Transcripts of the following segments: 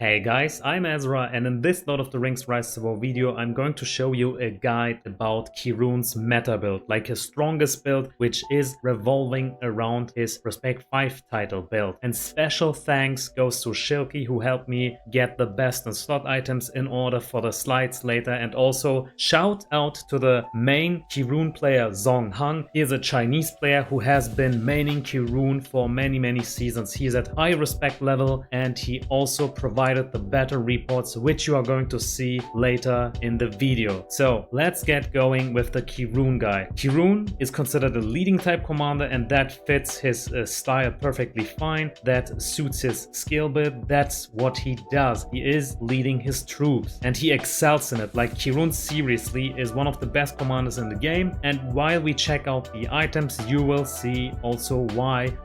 Hey guys, I'm Azra, and in this Lord of the Rings Rise to War video I'm going to show you a guide about Kirun's meta build, like his strongest build, which is revolving around his Respect 5 title build. And special thanks goes to Shilky, who helped me get the best and slot items in order for the slides later, and also shout out to the main Kirun player Zhong Han. He is a Chinese player who has been maining Kirun for many seasons. He is at high respect level and he also provides the battle reports, which you are going to see later in the video. So let's get going with the Kirun guy. Kirun is considered a leading type commander, and that fits his style perfectly fine. That suits his skill build. That's what he does. He is leading his troops and he excels in it. Like, Kirun seriously is one of the best commanders in the game, and while we check out the items you will see also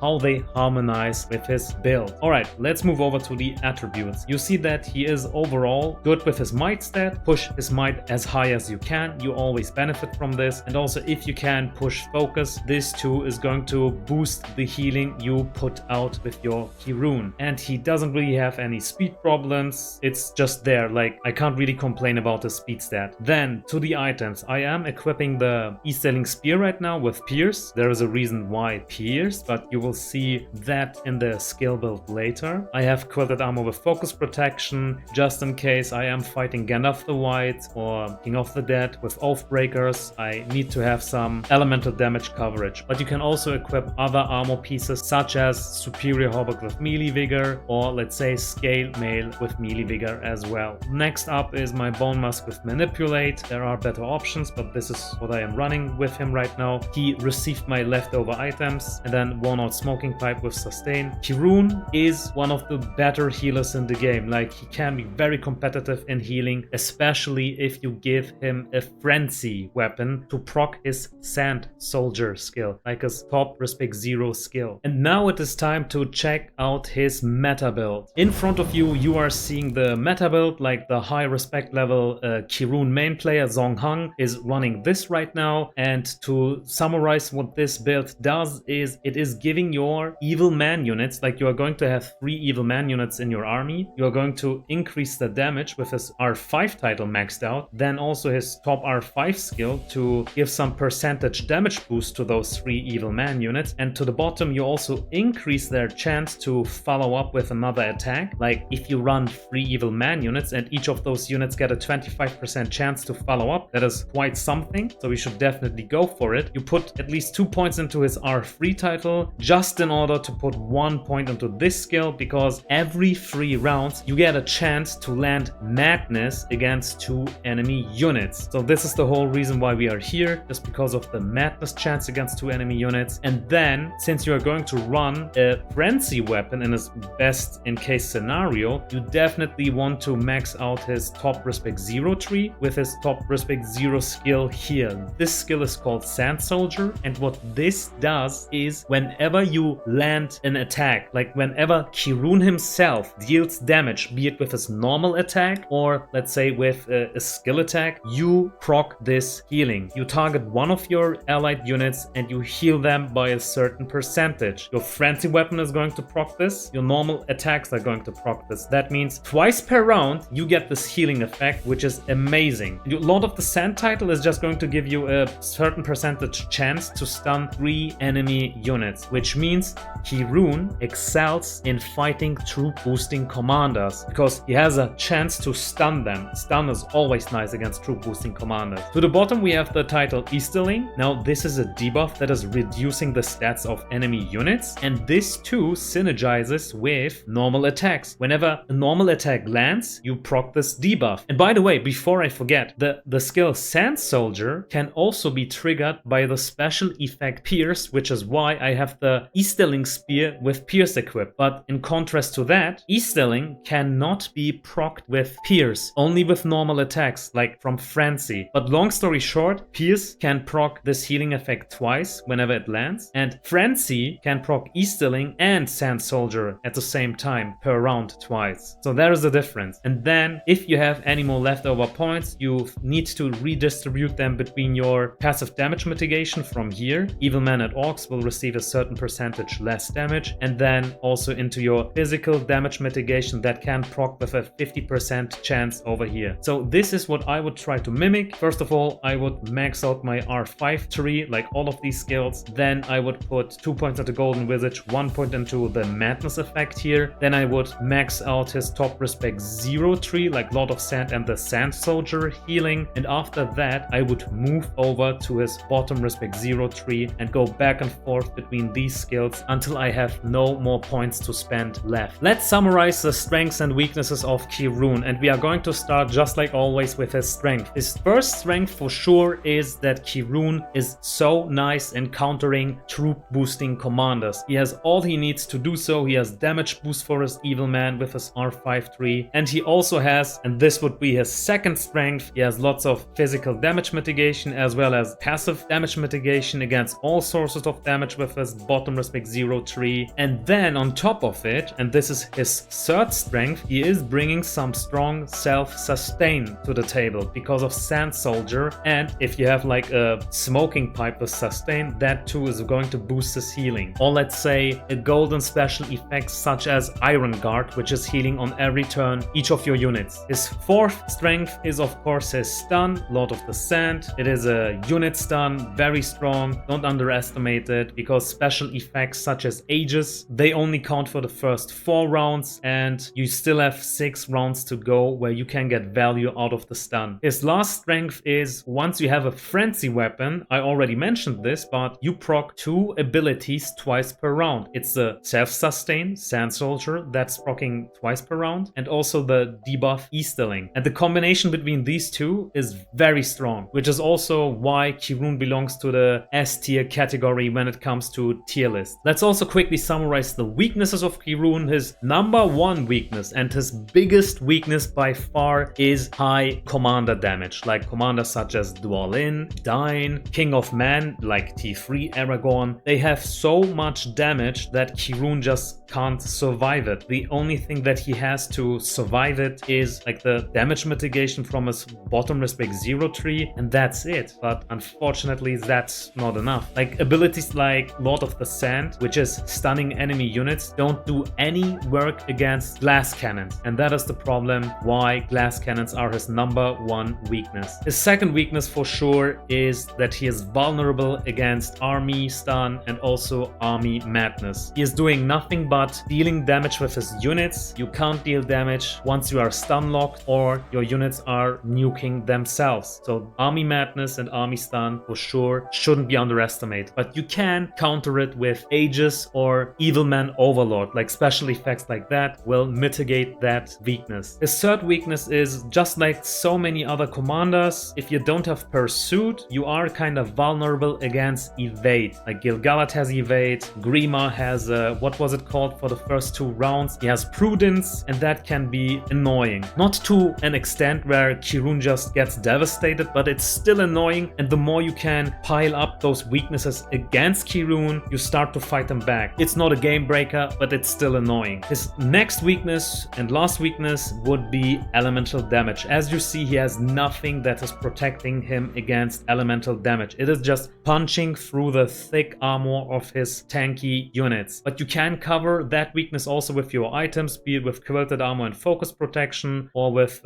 how they harmonize with his build. Alright, let's move over to the attributes. You see that he is overall good with his might stat. Push his might as high as you can. You always benefit from this. And also, if you can push focus, this too is going to boost the healing you put out with your Kirun. And he doesn't really have any speed problems. It's just there. Like, I can't really complain about the speed stat. Then to the items. I am equipping the Easterling Spear right now with Pierce. There is a reason why Pierce, but you will see that in the skill build later. I have quilted armor with focus protection, just in case I am fighting Gandalf the White or King of the Dead with Oathbreakers. I need to have some elemental damage coverage. But you can also equip other armor pieces, such as Superior Hauberk with melee vigor, or let's say Scale Mail with melee vigor as well. Next up is my Bone Mask with Manipulate. There are better options, but this is what I am running with him right now. He received my leftover items, and then Worn Out Smoking Pipe with Sustain. Kirun is one of the better healers in the game. Like, he can be very competitive in healing, especially if you give him a frenzy weapon to proc his Sand Soldier skill, like his top Respect 0 skill. And now it is time to check out his meta build. In front of you, you are seeing the meta build, like the high respect level Kirun main player Zhong Han is running this right now. And to summarize what this build does is it is giving your evil man units, like you are going to have 3 evil man units in your army. You are going to increase the damage with his R5 title maxed out, then also his top R5 skill to give some percentage damage boost to those 3 evil man units. And to the bottom, you also increase their chance to follow up with another attack. Like, if you run 3 evil man units and each of those units get a 25% chance to follow up, that is quite something. So we should definitely go for it. You put at least 2 points into his R3 title just in order to put 1 point into this skill, because every 3 rounds you get a chance to land Madness against 2 enemy units. So this is the whole reason why we are here, just because of the Madness chance against 2 enemy units. And then, since you are going to run a Frenzy weapon in his best in case scenario, you definitely want to max out his top Respect 0 tree with his top Respect 0 skill here. This skill is called Sand Soldier, and what this does is whenever you land an attack, like whenever Kirun himself deals damage, be it with his normal attack or let's say with a skill attack, you proc this healing. You target one of your allied units and you heal them by a certain percentage. Your frenzy weapon is going to proc this. Your normal attacks are going to proc this. That means twice per round you get this healing effect, which is amazing. Lord of the Sand title is just going to give you a certain percentage chance to stun 3 enemy units, which means Kirun excels in fighting troop boosting commanders because he has a chance to stun them. Stun is always nice against troop boosting commanders. To the bottom we have the title Easterling. Now this is a debuff that is reducing the stats of enemy units, and this too synergizes with normal attacks. Whenever a normal attack lands, you proc this debuff. And by the way, before I forget, the skill Sand Soldier can also be triggered by the special effect Pierce, which is why I have the Easterling Spear with Pierce equipped. But in contrast to that, Easterling cannot be procced with Pierce, only with normal attacks, like from Frenzy. But long story short, Pierce can proc this healing effect twice whenever it lands, and Frenzy can proc Easterling and Sand Soldier at the same time per round twice. So there is a difference. And then if you have any more leftover points, you need to redistribute them between your passive damage mitigation from here. Evil Men at Orcs will receive a certain percentage less damage, and then also into your physical damage mitigation. that can proc with a 50% chance over here. So this is what I would try to mimic. First of all, I would max out my R5 tree, like all of these skills. Then I would put 2 points into Golden Visage, 1 point into the Madness effect here. Then I would max out his top respect 0 tree, like Lord of Sand and the Sand Soldier healing. And after that, I would move over to his bottom respect 0 tree and go back and forth between these skills until I have no more points to spend left. Let's summarize the strengths and weaknesses of Kirun, and we are going to start just like always with his strength. His first strength for sure is that Kirun is so nice in countering troop boosting commanders. He has all he needs to do so. He has damage boost for his evil man with his R5 tree, and he also has, and this would be his second strength, he has lots of physical damage mitigation as well as passive damage mitigation against all sources of damage with his bottom respect 0 tree. And then on top of it, and this is his third strength, he is bringing some strong self-sustain to the table because of Sand Soldier, and if you have like a smoking pipe with sustain, that too is going to boost his healing. Or let's say a golden special effect such as Iron Guard, which is healing on every turn each of your units. His fourth strength is of course his stun, Lord of the Sand. It is a unit stun, very strong, don't underestimate it, because special effects such as Aegis, they only count for the first 4 rounds, and you still have 6 rounds to go where you can get value out of the stun. His last strength is once you have a frenzy weapon, I already mentioned this, but you proc 2 abilities twice per round. It's the self-sustain Sand Soldier that's proccing twice per round, and also the debuff Easterling. And the combination between these two is very strong, which is also why Kirun belongs to the S tier category when it comes to tier list. Let's also quickly summarize the weaknesses of Kirun. His number 1 weakness and his biggest weakness by far is high commander damage, like commanders such as Dwalin, Dain, King of Man, like T3 Aragorn. They have so much damage that Kirun just can't survive it. The only thing that he has to survive it is like the damage mitigation from his bottom respect 0 tree, and that's it. But unfortunately that's not enough. Like abilities like Lord of the Sand, which is stunning enemy units, don't do any work against glass cannons, and that is the problem why glass cannons are his number 1 weakness. His second weakness for sure is that he is vulnerable against army stun and also army madness. He is doing nothing but dealing damage with his units. You can't deal damage once you are stun locked or your units are nuking themselves. So army madness and army stun for sure shouldn't be underestimated, but you can counter it with Aegis or Evil Man Overlord. Like special effects like that will mitigate that weakness. His third weakness is just like so many other commanders, if you don't have Pursuit, you are kind of vulnerable against evade. Like Gil-galad has evade, Grima has what was it called for the first 2 rounds? He has prudence, and that can be annoying. Not to an extent where Kirun just gets devastated, but it's still annoying, and the more you can pile up those weaknesses against Kirun, you start to fight them back. It's not a game breaker, but it's still annoying. His next weakness and last weakness would be elemental damage. As you see, he has nothing that is protecting him against elemental damage. It is just punching through the thick armor of his tanky units. But you can cover that weakness also with your items, be it with quilted armor and focus protection, or with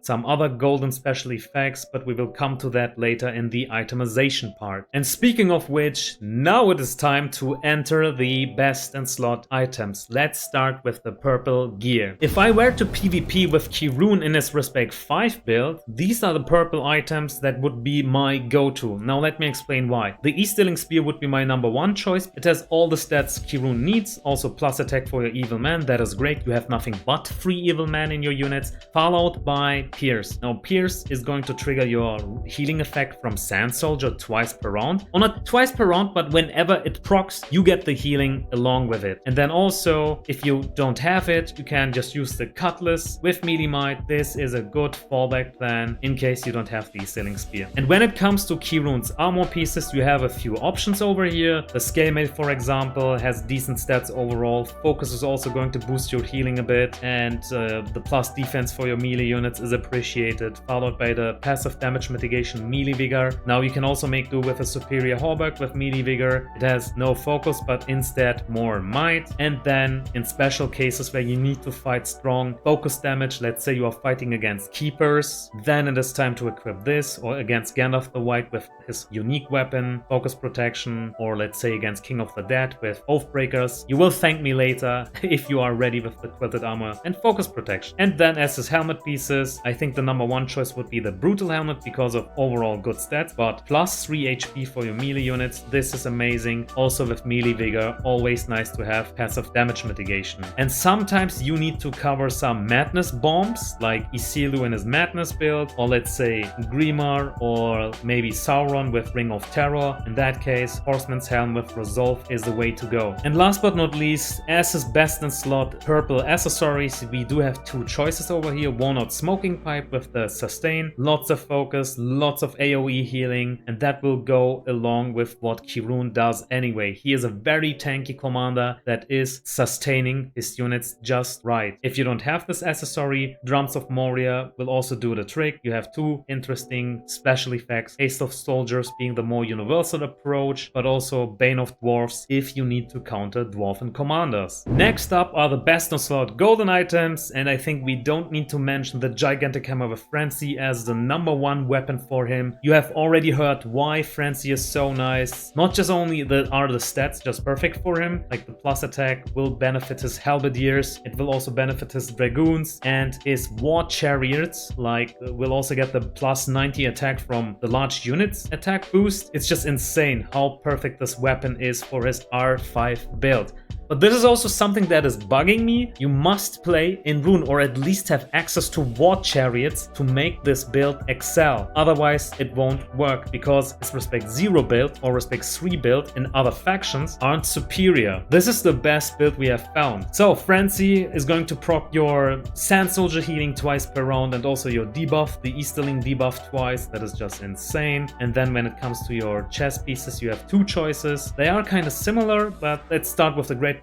some other golden special effects, but we will come to that later in the itemization part. And speaking of which, now it is time to enter the best in slot items. Let's start with the purple gear. If I were to PvP with Kirun in his respect 5 build, these are the purple items that would be my go-to. Now let me explain why. The Easterling Spear would be my number 1 choice. It has all the stats Kirun needs, also plus attack for your evil man. That is great. You have nothing but 3 evil men in your units, followed by Pierce. Now Pierce is going to trigger your healing effect from Sand Soldier twice per round. Or not twice per round, but whenever it procs, you get the healing along with it. And then also, if you don't have it, you can just use the Cutlass with Melee Might. This is a good fallback plan in case you don't have the Easterling Spear. And when it comes to Kirun's armor pieces, you have a few options over here. The Scalemail, for example, has decent stats overall. Focus is also going to boost your healing a bit, and the plus defense for your melee units is appreciated, followed by the passive damage mitigation Melee Vigor. Now you can also make do with a superior Hauberk with Melee Vigor. It has no focus, but instead more might. And then in special cases where you need need to fight strong focus damage, let's say you are fighting against keepers, then it is time to equip this, or against Gandalf the White with his unique weapon, focus protection, or let's say against King of the Dead with Oathbreakers. You will thank me later if you are ready with the quilted armor and focus protection. And then as his helmet pieces, I think the number one choice would be the brutal helmet because of overall good stats, but plus 3 HP for your melee units. This is amazing. Also with melee vigor, always nice to have passive damage mitigation. And sometimes you need to cover some madness bombs like Isilu in his madness build, or let's say Grimar, or maybe Sauron with Ring of Terror. In that case, Horseman's Helm with Resolve is the way to go. And last but not least, as his best in slot purple accessories, we do have two choices over here. Walnut Smoking Pipe with the sustain, lots of focus, lots of AoE healing, and that will go along with what Kirun does anyway. He is a very tanky commander that is sustaining his units just right. If you don't have this accessory, Drums of Moria will also do the trick. You have two interesting special effects, Haste of Soldiers being the more universal approach, but also Bane of Dwarfs if you need to counter dwarven commanders. Next up are the best in slot golden items, and I think we don't need to mention the gigantic hammer with Frenzy as the number one weapon for him. You have already heard why Frenzy is so nice. Not just only are the stats just perfect for him, like the plus attack will benefit his halberdiers, it will also benefit his dragoons, and his War Chariots like will also get the plus 90 attack from the large units attack boost. It's just insane how perfect this weapon is for his R5 build. But this is also something that is bugging me. You must play in Rhun or at least have access to War Chariots to make this build excel. Otherwise it won't work because his Respect 0 build or Respect 3 build in other factions aren't superior. This is the best build we have found. So Frenzy is going to proc your Sand Soldier healing twice per round and also your debuff, the Easterling debuff twice. That is just insane. And then when it comes to your chess pieces, you have two choices. They are kind of similar, but let's start with the Great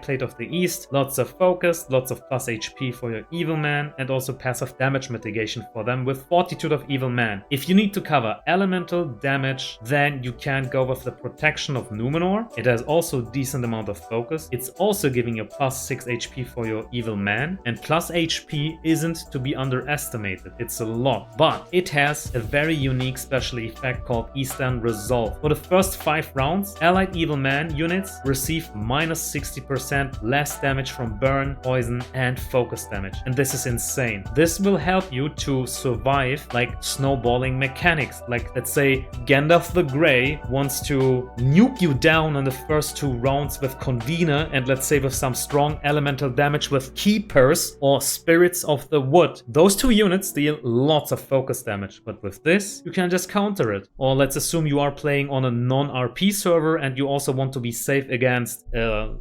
Plate of the East. Lots of focus, lots of plus HP for your Evil Man, and also passive damage mitigation for them with Fortitude of Evil Man. If you need to cover elemental damage, then you can go with the Protection of Numenor. It has also a decent amount of focus. It's also giving you plus 6 HP for your Evil Man, and plus HP isn't to be underestimated. It's a lot, but it has a very unique special effect called Eastern Resolve. For the first 5 rounds, allied Evil Man units receive minus 60% less damage from burn, poison, and focus damage. And this is insane. This will help you to survive like snowballing mechanics. Like let's say Gandalf the Grey wants to nuke you down in the first 2 rounds with Convener and let's say with some strong elemental damage with Keepers or Spirits of the Wood. Those 2 units deal lots of focus damage, but with this you can just counter it. Or let's assume you are playing on a non-RP server and you also want to be safe against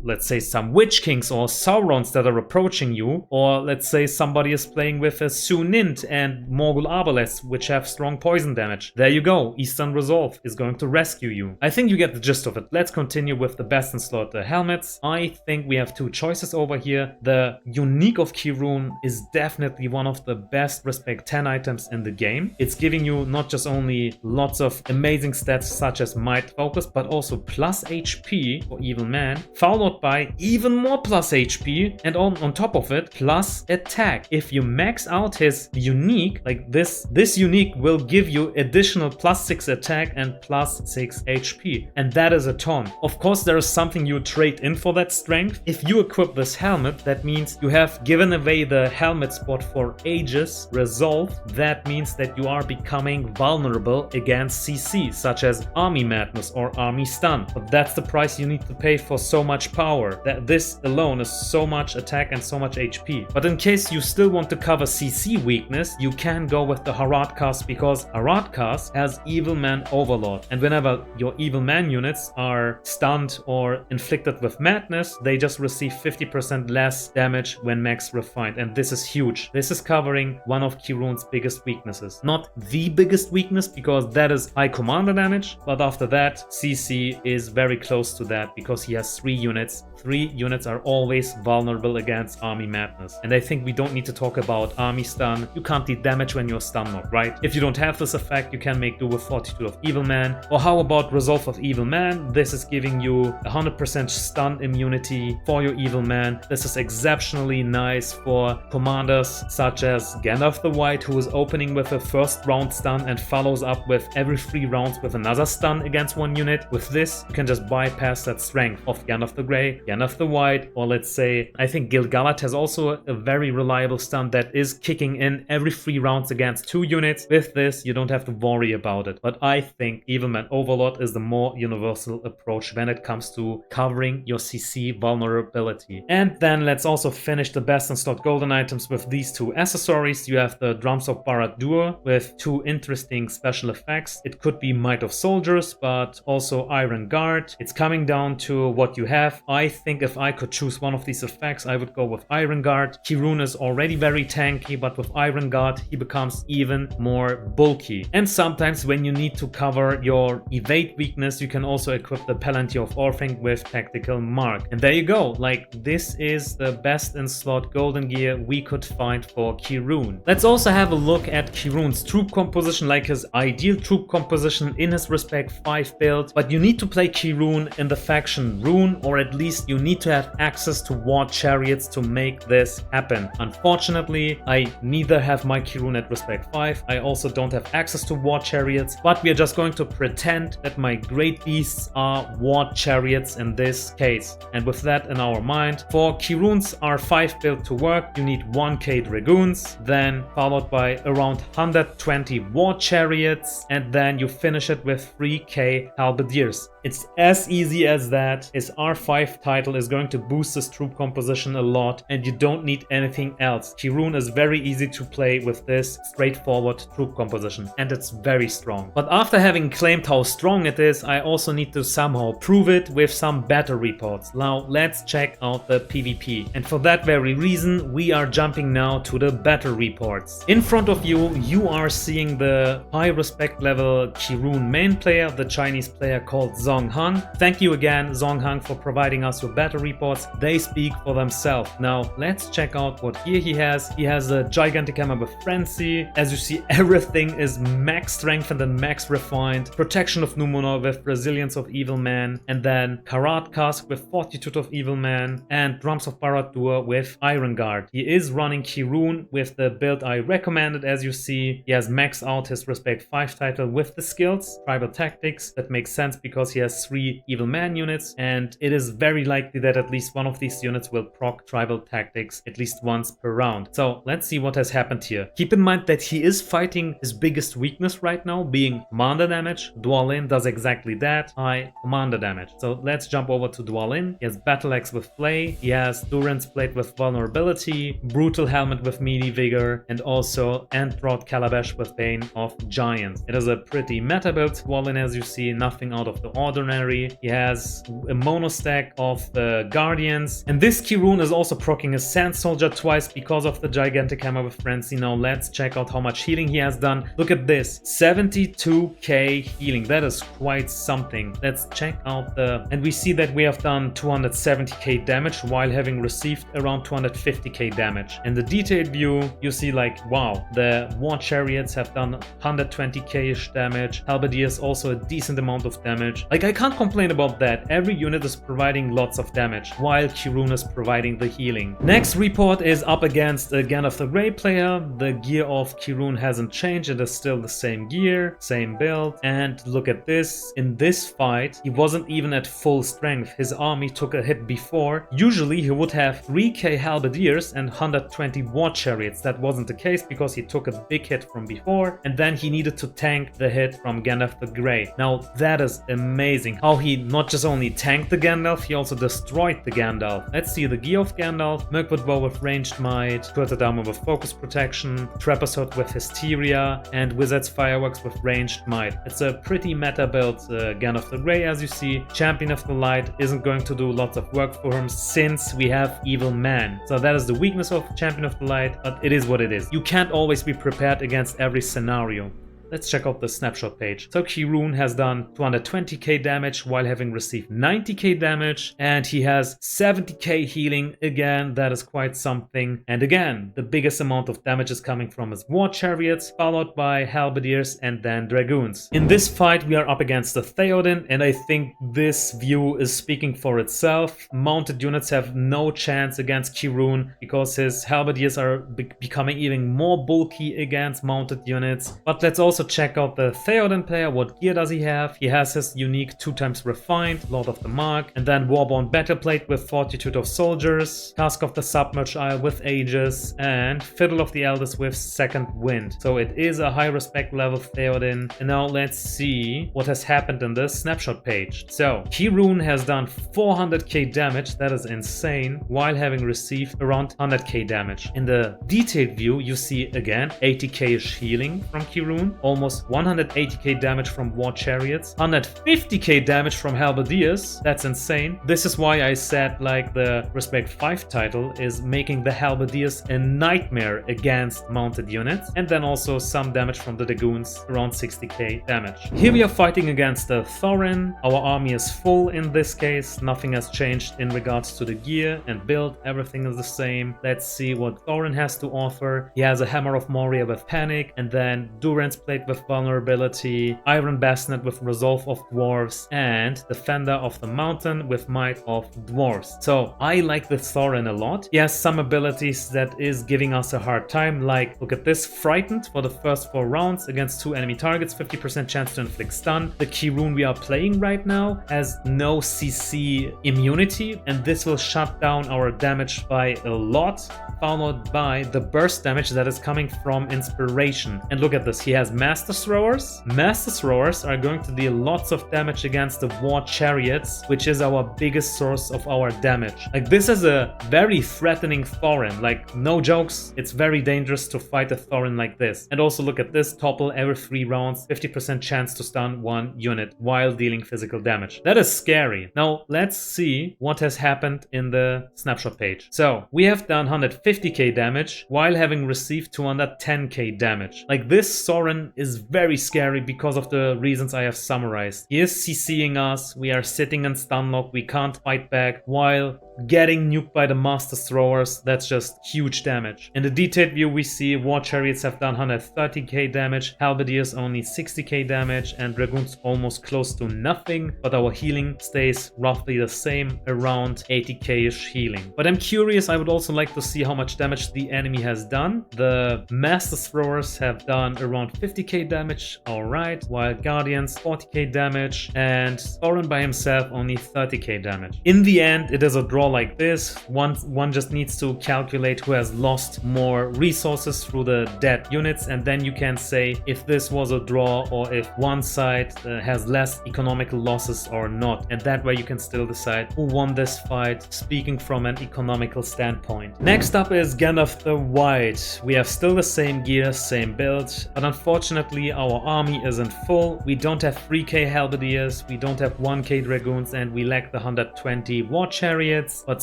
let's say some Witch Kings or Saurons that are approaching you, or let's say somebody is playing with a Sunint and Morgul Arbalests which have strong poison damage. There you go, Eastern Resolve is going to rescue you. I think you get the gist of it. Let's continue with the best in slot, the helmets. I think we have 2 choices over here. The unique of Kirun is definitely one of the best Respect 10 items in the game. It's giving you not just only lots of amazing stats such as Might Focus, but also plus HP for Evil Man, followed by even more plus HP, and on top of it, plus attack. If you max out his unique, like this unique will give you additional plus 6 attack and plus 6 HP. And that is a ton. Of course, there is something you trade in for that strength. If you equip this helmet, that means you have given away the helmet spot for ages. Resolve, that means that you are becoming vulnerable against CC, such as Army Madness or Army Stun. But that's the price you need to pay for so much power. That this alone is so much attack and so much HP. But in case you still want to cover CC weakness, you can go with the Harad cast because Harad cast has Evil Man Overlord. And whenever your Evil Man units are stunned or inflicted with madness, they just receive 50% less damage when max refined. And this is huge. This is covering one of Kirun's biggest weaknesses. Not the biggest weakness because that is high commander damage, but after that CC is very close to that because he has 3 units units. 3 units are always vulnerable against Army Madness. And I think we don't need to talk about Army Stun. You can't deal damage when you're stun knocked, right? If you don't have this effect, you can make do with Fortitude of Evil Man. Or how about Resolve of Evil Man? This is giving you 100% stun immunity for your Evil Man. This is exceptionally nice for commanders such as Gandalf the White, who is opening with a first round stun and follows up with every 3 rounds with another stun against 1 unit. With this, you can just bypass that strength of Gandalf the Grey, Gandalf the White, or let's say, I think Gil-galad has also a very reliable stun that is kicking in every 3 rounds against 2 units. With this, you don't have to worry about it. But I think Evil Man Overlord is the more universal approach when it comes to covering your CC vulnerability. And then let's also finish the best in slot golden items with these 2 accessories. You have the Drums of Barad-dûr with 2 interesting special effects. It could be Might of Soldiers, but also Iron Guard. It's coming down to what you have. I think if I could choose one of these effects, I would go with Iron Guard. Kirun is already very tanky, but with Iron Guard, he becomes even more bulky. And sometimes when you need to cover your evade weakness, you can also equip the Palantir of Orphan with Tactical Mark. And there you go. Like, this is the best in slot golden gear we could find for Kirun. Let's also have a look at Kirun's troop composition, like his ideal troop composition in his Respect 5 build. But you need to play Kirun in the faction Rhun, or at least you need to have access to War Chariots to make this happen. Unfortunately, I neither have my Kirun at Respect 5, I also don't have access to War Chariots, but we are just going to pretend that my Great Beasts are War Chariots in this case. And with that in our mind, for Kirun's R5 build to work, you need 1k Dragoons, then followed by around 120 War Chariots, and then you finish it with 3k Halberdiers. It's as easy as that. His R5 title is going to boost his troop composition a lot, and you don't need anything else. Kirun is very easy to play with this straightforward troop composition, and it's very strong. But after having claimed how strong it is, I also need to somehow prove it with some battle reports. Now let's check out the PvP. And for that very reason, we are jumping now to the battle reports. In front of you, you are seeing the high respect level Kirun main player, the Chinese player called Zhong Hang. Thank you again, Zhong Hang, for providing us with battle reports. They speak for themselves. Now let's check out what gear he has. He has a gigantic hammer with frenzy. As you see, everything is max strengthened and max refined. Protection of Numenor with resilience of Evil Man, and then Karat Cask with Fortitude of Evil Man, and Drums of Barad-dûr with Iron Guard. He is running Kirun with the build I recommended. As you see, he has maxed out his Respect 5 title with the skills Tribal Tactics. That makes sense because he has 3 Evil Man units, and it is very likely that at least one of these units will proc Tribal Tactics at least once per round. So let's see what has happened here. Keep in mind that he is fighting his biggest weakness right now, being commander damage. Dwalin does exactly that, high commander damage. So let's jump over to Dwalin. He has Battle Axe with Flay, he has Durin's Blade with Vulnerability, Brutal Helmet with Melee Vigor, and also Entrod Calabash with Bane of Giants. It is a pretty meta build, Dwalin, as you see, nothing out of the ordinary. He has a mono stack of the Guardians, and this Kirun is also proccing his Sand Soldier twice because of the gigantic hammer with frenzy. Now let's check out how much healing he has done. Look at this, 72k healing. That is quite something. Let's check out the, and we see that we have done 270k damage while having received around 250k damage. In the detailed view, you see like, wow, the War Chariots have done 120k-ish damage. Halberdiers also a decent amount of damage. Like, I can't complain about that. Every unit is providing lots of damage while Kirun is providing the healing. Next report is up against a Gandalf the Grey player. The gear of Kirun hasn't changed. It is still the same gear, same build. And look at this. In this fight, he wasn't even at full strength. His army took a hit before. Usually he would have 3k Halberdiers and 120 War Chariots. That wasn't the case because he took a big hit from before, and then he needed to tank the hit from Gandalf the Grey. Now that is amazing. How he not just only tanked the Gandalf, he also destroyed the Gandalf. Let's see the gear of Gandalf. Mirkwood Bow with Ranged Might, Turtle Armor with Focus Protection, Trapper's Hood with Hysteria, and Wizard's Fireworks with Ranged Might. It's a pretty meta build, Gandalf the Grey, as you see. Champion of the Light isn't going to do lots of work for him since we have Evil Man. So that is the weakness of Champion of the Light, but it is what it is. You can't always be prepared against every scenario. let's check out the snapshot page. So Kirun has done 220k damage while having received 90k damage, and he has 70k healing. Again, that is quite something. And again, the biggest amount of damage is coming from his War Chariots, followed by Halberdiers and then Dragoons. In this fight, we are up against the Theoden, and I think this view is speaking for itself. Mounted units have no chance against Kirun because his Halberdiers are becoming even more bulky against mounted units. But let's also check out the Theoden player. What gear does he have? He has his unique 2x Refined, Lord of the Mark, and then Warborn Battleplate with Fortitude of Soldiers, Cask of the Submerged Isle with Aegis, and Fiddle of the Eldest with Second Wind. So it is a high respect level Theoden. And now let's see what has happened in this snapshot page. So Kirun has done 400k damage, that is insane, while having received around 100k damage. In the detailed view, you see again 80k-ish healing from Kirun, almost 180k damage from War Chariots, 150k damage from Halberdiers. That's insane. This is why I said like the Respect 5 title is making the Halberdiers a nightmare against mounted units, and then also some damage from the Dragoons, around 60k damage. Here we are fighting against the Thorin. Our army is full in this case. Nothing has changed in regards to the gear and build. Everything is the same. Let's see what Thorin has to offer. He has a Hammer of Moria with Panic, and then Duran's Plate with Vulnerability, Iron Bassinet with Resolve of Dwarves, and Defender of the Mountain with Might of Dwarves. So I like the Thorin a lot. He has some abilities that is giving us a hard time, like look at this, Frightened for the first 4 rounds against 2 enemy targets, 50% chance to inflict stun. The Kirun we are playing right now has no CC immunity, and this will shut down our damage by a lot, followed by the burst damage that is coming from Inspiration. And look at this, he has Master Throwers. Master Throwers are going to deal lots of damage against the War Chariots, which is our biggest source of our damage. Like, this is a very threatening Thorin, like no jokes, it's very dangerous to fight a Thorin like this. And also look at this, topple every 3 rounds, 50% chance to stun 1 unit while dealing physical damage. That is scary. Now let's see what has happened in the snapshot page. So we have done 150k damage while having received 210k damage. Like, this Thorin is very scary because of the reasons I have summarized. He is CCing us, we are sitting in stun lock, we can't fight back while getting nuked by the Master Throwers. That's just huge damage. In the detailed view, we see War Chariots have done 130k damage, Halberdiers only 60k damage, and Dragoons almost close to nothing, but our healing stays roughly the same, around 80k-ish healing. But I'm curious, I would also like to see how much damage the enemy has done. The Master Throwers have done around 50k damage, alright, while Guardians 40k damage, and Thorin by himself only 30k damage. In the end, it is a draw like this. One just needs to calculate who has lost more resources through the dead units, and then you can say if this was a draw or if one side has less economical losses or not, and that way you can still decide who won this fight, speaking from an economical standpoint. Next up is Gandalf the White. We have still the same gear, same build, but unfortunately our army isn't full. We don't have 3k Halberdiers, we don't have 1k Dragoons, and we lack the 120 War Chariots. But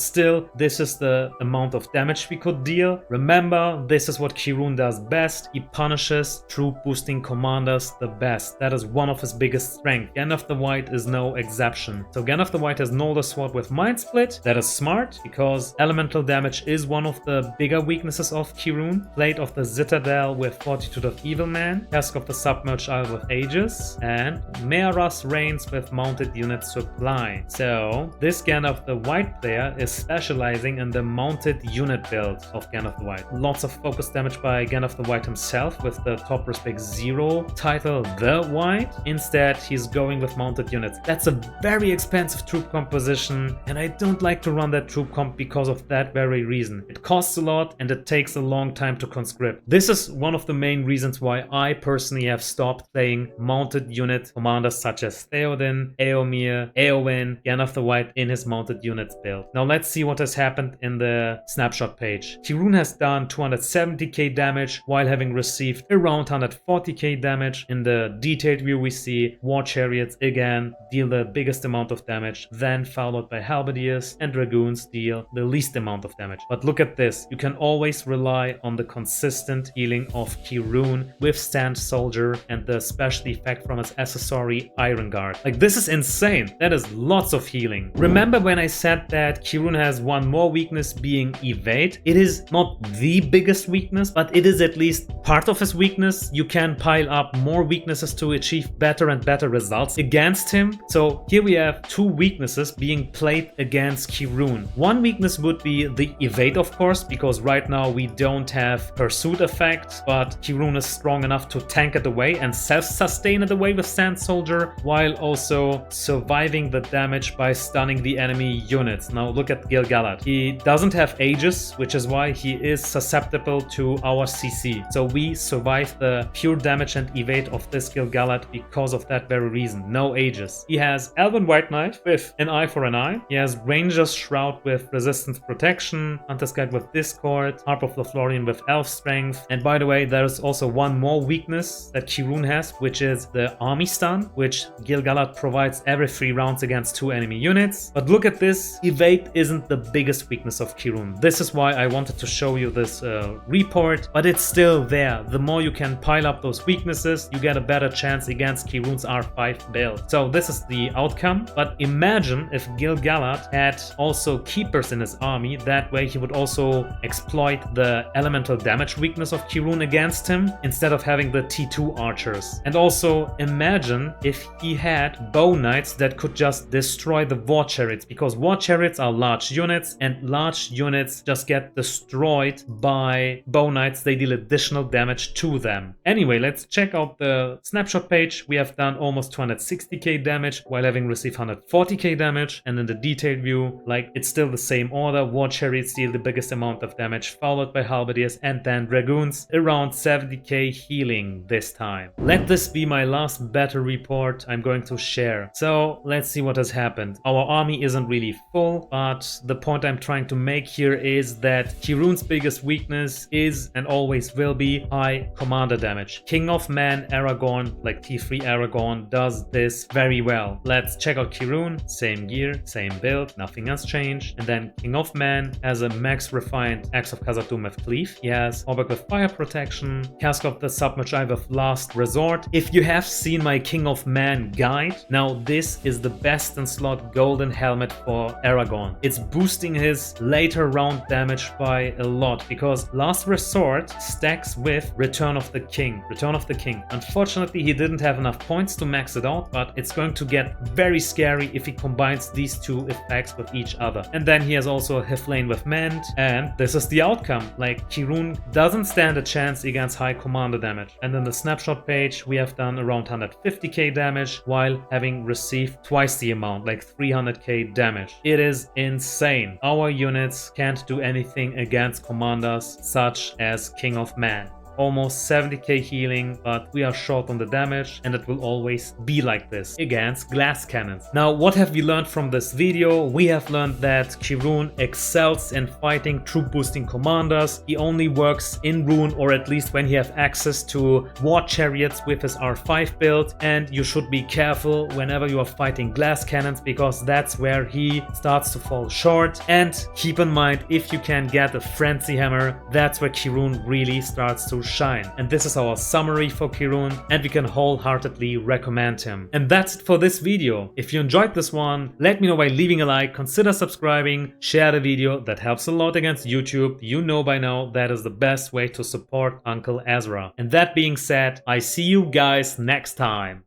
still, this is the amount of damage we could deal. Remember, this is what Kirun does best. He punishes troop boosting commanders the best. That is one of his biggest strengths. Gandalf the White is no exception. So Gandalf the White has Nolder Sword with Mind Split. That is smart, because elemental damage is one of the bigger weaknesses of Kirun. Plate of the Citadel with Fortitude of Evil Man. Cask of the Submerged Isle with Aegis. And Mearas Reigns with Mounted Unit Supply. So this Gandalf the White player is specializing in the mounted unit build of Gandalf the White. Lots of focus damage by Gandalf the White himself with the top respect 0 title the White. Instead, he's going with mounted units. That's a very expensive troop composition, and I don't like to run that troop comp because of that very reason. It costs a lot and it takes a long time to conscript. This is one of the main reasons why I personally have stopped playing mounted unit commanders such as Theoden, Eomer, Eowyn, Gandalf the White in his mounted units build. Now let's see what has happened in the snapshot page. Kirun has done 270k damage while having received around 140k damage. In the detailed view we see War Chariots again deal the biggest amount of damage, then followed by Halberdiers and Dragoons deal the least amount of damage. But look at this, you can always rely on the consistent healing of Kirun with Stand Soldier and the special effect from his accessory Iron Guard. Like, this is insane. That is lots of healing. Remember when I said that Kirun has one more weakness being Evade? It is not the biggest weakness, but it is at least part of his weakness. You can pile up more weaknesses to achieve better and better results against him. So here we have two weaknesses being played against Kirun. One weakness would be the Evade, of course, because right now we don't have Pursuit effect, but Kirun is strong enough to tank it away and self-sustain it away with Sand Soldier, while also surviving the damage by stunning the enemy units. Now look at Gil-galad. He doesn't have Aegis, which is why he is susceptible to our CC. So we survive the pure damage and evade of this Gil-galad because of that very reason. No Aegis. He has Elven White Knight with an eye for an eye. He has Ranger's Shroud with Resistance Protection, Hunter's Guide with Discord, Harp of Lothlorien with Elf Strength. And by the way, there's also one more weakness that Kirun has, which is the Army Stun, which Gil-galad provides every 3 rounds against 2 enemy units. But look at this, Evade isn't the biggest weakness of Kirun. This is why I wanted to show you this report, but it's still there. The more you can pile up those weaknesses, you get a better chance against Kirun's R5 build. So this is the outcome, but imagine if Gil-galad had also Keepers in his army. That way he would also exploit the elemental damage weakness of Kirun against him instead of having the T2 archers. And also imagine if he had Bow Knights that could just destroy the War Chariots, because War Chariots are large units and large units just get destroyed by Bow Knights. They deal additional damage to them. Anyway, let's check out the snapshot page. We have done almost 260k damage while having received 140k damage, and in the detailed view, like, it's still the same order. War Chariots deal the biggest amount of damage, followed by Halberdiers and then Dragoons, around 70k healing this time. Let this be my last battle report I'm going to share. So let's see what has happened. Our army isn't really full, but the point I'm trying to make here is that Kirun's biggest weakness is and always will be high commander damage. King of Man Aragorn, like T3 Aragorn, does this very well. Let's check out Kirun. Same gear, same build, nothing has changed. And then King of Man has a max refined Axe of Khazad-dûm with Cleave. He has Hauberk with Fire Protection, Cask of the Submagi with Last Resort. If you have seen my King of Man guide, now this is the best in slot golden helmet for Aragorn. It's boosting his later round damage by a lot because Last Resort stacks with Return of the King. Return of the King. Unfortunately, he didn't have enough points to max it out, but it's going to get very scary if he combines these two effects with each other. And then he has also Hiflane with Mend, and this is the outcome. Like, Kirun doesn't stand a chance against high commander damage. And in the snapshot page, we have done around 150k damage while having received twice the amount, like 300k damage. It is insane. Our units can't do anything against commanders such as King of Man. Almost 70k healing, but we are short on the damage, and it will always be like this against glass cannons. Now, what have we learned from this video? We have learned that Kirun excels in fighting troop boosting commanders. He only works in Rhun, or at least when he has access to War Chariots with his R5 build, and you should be careful whenever you are fighting glass cannons, because that's where he starts to fall short. And keep in mind, if you can get a Frenzy Hammer, that's where Kirun really starts to shine. And this is our summary for Kirun, and we can wholeheartedly recommend him. And that's it for this video. If you enjoyed this one, let me know by leaving a like, consider subscribing, share the video. That helps a lot against YouTube. You know by now that is the best way to support Uncle Azra. And that being said, I see you guys next time.